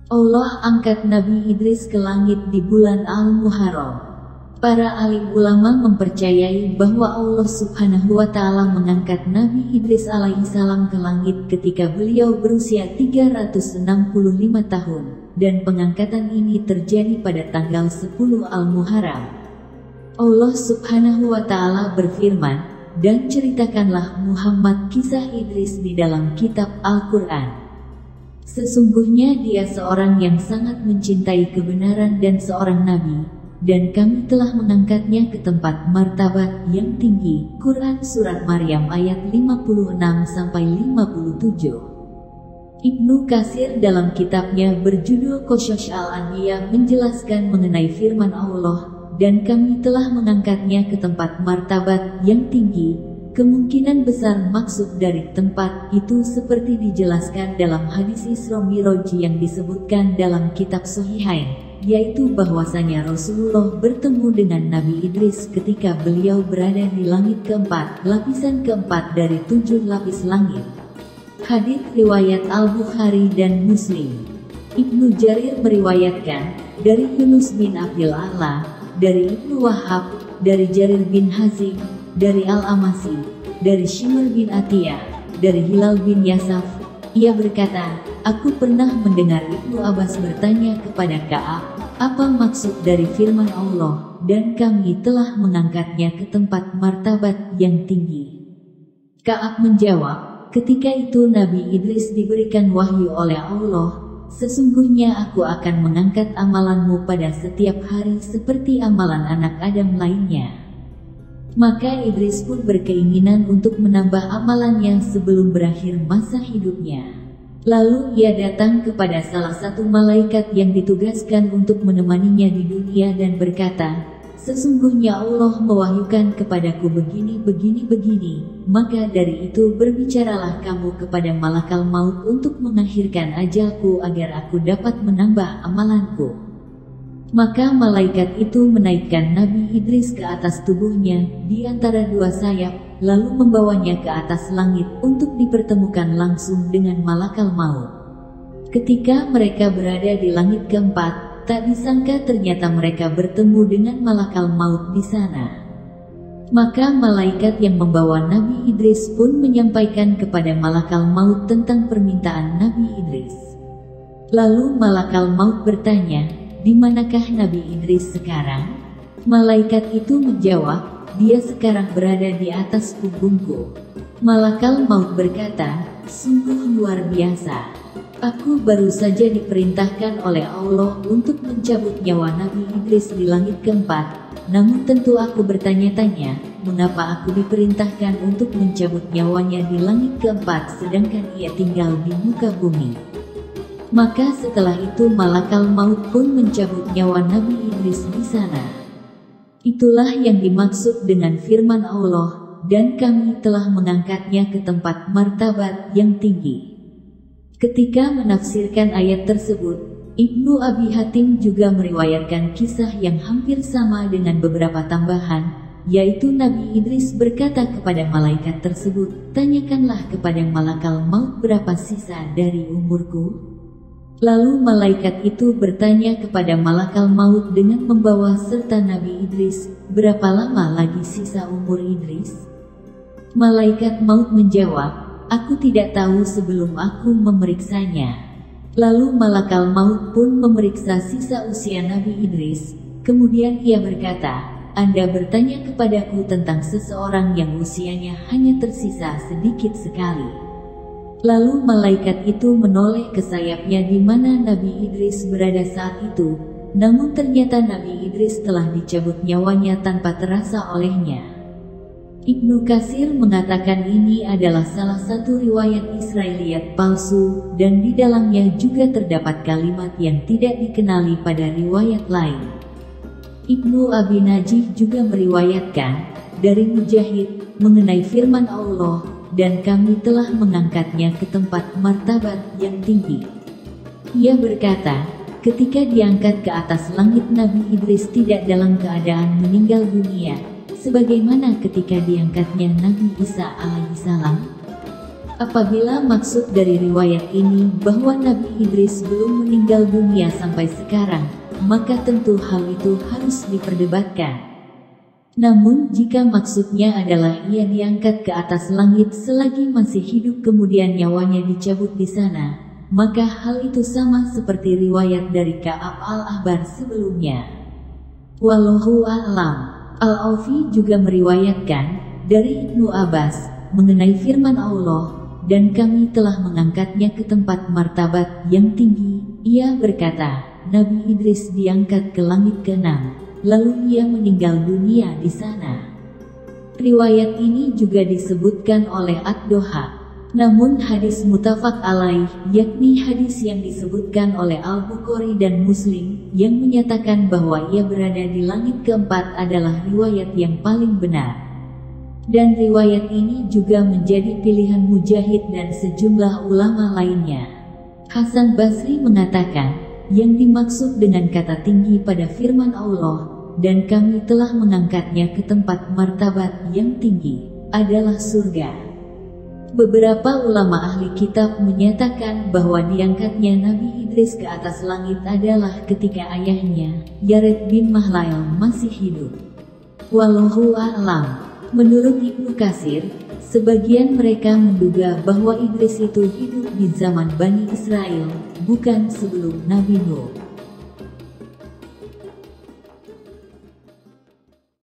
Allah angkat Nabi Idris ke langit di bulan Al-Muharram. Para alim ulama mempercayai bahwa Allah Subhanahu wa Ta'ala mengangkat Nabi Idris alaihissalam ke langit ketika beliau berusia 365 tahun, dan pengangkatan ini terjadi pada tanggal 10 Al-Muharram. Allah Subhanahu wa Ta'ala berfirman, "Dan ceritakanlah Muhammad kisah Idris di dalam kitab Al-Quran. Sesungguhnya dia seorang yang sangat mencintai kebenaran dan seorang nabi, dan kami telah mengangkatnya ke tempat martabat yang tinggi." Quran Surat Maryam ayat 56-57. Ibnu Katsir dalam kitabnya berjudul Qasas Al-Anbiya menjelaskan mengenai firman Allah, "Dan kami telah mengangkatnya ke tempat martabat yang tinggi." Kemungkinan besar maksud dari tempat itu seperti dijelaskan dalam hadis Isra Mi'raj yang disebutkan dalam kitab Shahihain, yaitu bahwasanya Rasulullah bertemu dengan Nabi Idris ketika beliau berada di langit keempat, lapisan keempat dari 7 lapis langit. Hadits riwayat Al-Bukhari dan Muslim. Ibnu Jarir meriwayatkan dari Yunus bin Abdul A'la, dari Ibnu Wahab, dari Jarir bin Hazim, dari Al-Amasi, dari Shimr bin Atiyah, dari Hilal bin Yasaf. Ia berkata, "Aku pernah mendengar Ibnu Abbas bertanya kepada Ka'ab, apa maksud dari firman Allah, dan kami telah mengangkatnya ke tempat martabat yang tinggi?" Ka'ab menjawab, "Ketika itu Nabi Idris diberikan wahyu oleh Allah, sesungguhnya aku akan mengangkat amalanmu pada setiap hari seperti amalan anak Adam lainnya." Maka Idris pun berkeinginan untuk menambah amalannya sebelum berakhir masa hidupnya. Lalu ia datang kepada salah satu malaikat yang ditugaskan untuk menemaninya di dunia dan berkata, "Sesungguhnya Allah mewahyukan kepadaku begini. Maka dari itu berbicaralah kamu kepada malakal maut untuk mengakhirkan ajalku agar aku dapat menambah amalanku." Maka malaikat itu menaikkan Nabi Idris ke atas tubuhnya di antara 2 sayap, lalu membawanya ke atas langit untuk dipertemukan langsung dengan malakal maut. Ketika mereka berada di langit keempat, tak disangka ternyata mereka bertemu dengan malakal maut di sana. Maka malaikat yang membawa Nabi Idris pun menyampaikan kepada malakal maut tentang permintaan Nabi Idris. Lalu malakal maut bertanya, "Di manakah Nabi Idris sekarang?" Malaikat itu menjawab, "Dia sekarang berada di atas punggungku." Malakal maut berkata, "Sungguh luar biasa. Aku baru saja diperintahkan oleh Allah untuk mencabut nyawa Nabi Idris di langit keempat. Namun tentu aku bertanya-tanya, mengapa aku diperintahkan untuk mencabut nyawanya di langit keempat sedangkan ia tinggal di muka bumi?" Maka setelah itu malakal maut pun mencabut nyawa Nabi Idris di sana. Itulah yang dimaksud dengan firman Allah, "Dan kami telah mengangkatnya ke tempat martabat yang tinggi." Ketika menafsirkan ayat tersebut, Ibnu Abi Hatim juga meriwayatkan kisah yang hampir sama dengan beberapa tambahan, yaitu Nabi Idris berkata kepada malaikat tersebut, "Tanyakanlah kepada malakal maut berapa sisa dari umurku." Lalu malaikat itu bertanya kepada malakal maut dengan membawa serta Nabi Idris, "Berapa lama lagi sisa umur Idris?" Malaikat maut menjawab, "Aku tidak tahu sebelum aku memeriksanya." Lalu malakal maut pun memeriksa sisa usia Nabi Idris. Kemudian ia berkata, "Anda bertanya kepadaku tentang seseorang yang usianya hanya tersisa sedikit sekali." Lalu malaikat itu menoleh ke sayapnya di mana Nabi Idris berada saat itu, namun ternyata Nabi Idris telah dicabut nyawanya tanpa terasa olehnya. Ibnu Katsir mengatakan ini adalah salah satu riwayat Israiliyat palsu, dan di dalamnya juga terdapat kalimat yang tidak dikenali pada riwayat lain. Ibnu Abi Najih juga meriwayatkan dari Mujahid mengenai firman Allah, "Dan kami telah mengangkatnya ke tempat martabat yang tinggi." Ia berkata, ketika diangkat ke atas langit Nabi Idris tidak dalam keadaan meninggal dunia, sebagaimana ketika diangkatnya Nabi Isa alaihissalam. Apabila maksud dari riwayat ini bahwa Nabi Idris belum meninggal dunia sampai sekarang, maka tentu hal itu harus diperdebatkan. Namun jika maksudnya adalah ia diangkat ke atas langit selagi masih hidup kemudian nyawanya dicabut di sana, maka hal itu sama seperti riwayat dari Ka'ab al-Ahbar sebelumnya. Wallahu a'lam. Al-Aufi juga meriwayatkan dari Ibnu Abbas mengenai firman Allah, dan kami telah mengangkatnya ke tempat martabat yang tinggi. Ia berkata, Nabi Idris diangkat ke langit ke-6. Lalu ia meninggal dunia di sana. Riwayat ini juga disebutkan oleh Ad-Doha. Namun hadis muttafaq alaih, yakni hadis yang disebutkan oleh Al-Bukhari dan Muslim, yang menyatakan bahwa ia berada di langit keempat adalah riwayat yang paling benar. Dan riwayat ini juga menjadi pilihan Mujahid dan sejumlah ulama lainnya. Hasan Basri mengatakan, yang dimaksud dengan kata tinggi pada firman Allah, dan kami telah mengangkatnya ke tempat martabat yang tinggi, adalah surga. Beberapa ulama ahli kitab menyatakan bahwa diangkatnya Nabi Idris ke atas langit adalah ketika ayahnya, Yared bin Mahlail, masih hidup. Wallahu a'lam. Menurut Ibnu Katsir, sebagian mereka menduga bahwa Idris itu hidup di zaman Bani Israel, bukan sebelum Nabi Nuh.